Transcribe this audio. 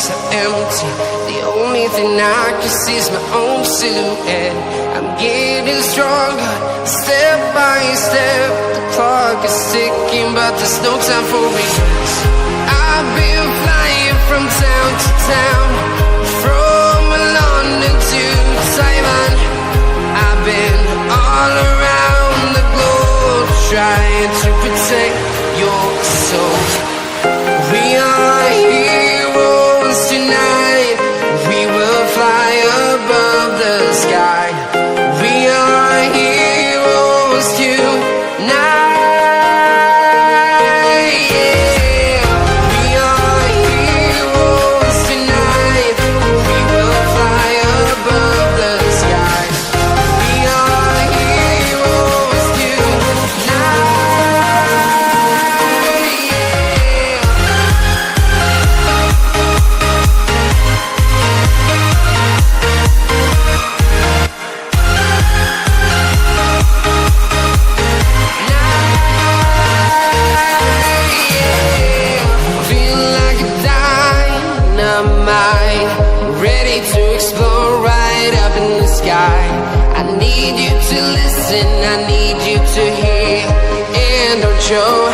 so empty. The only thing I can see is my own silhouette. I'm getting stronger, step by step. The clock is ticking, but there's no time for regrets. I've been flying from town to town, from London to Taiwan. I've been all around the globe, trying to protect your soul. We are heroes tonight. We will fly above the sky. We are heroes tonight. Yeah. We are heroes tonight. We will fly above the sky. We are heroes tonight. Ready to explore right up in the sky. I need you to listen, I need you to hear, and don't show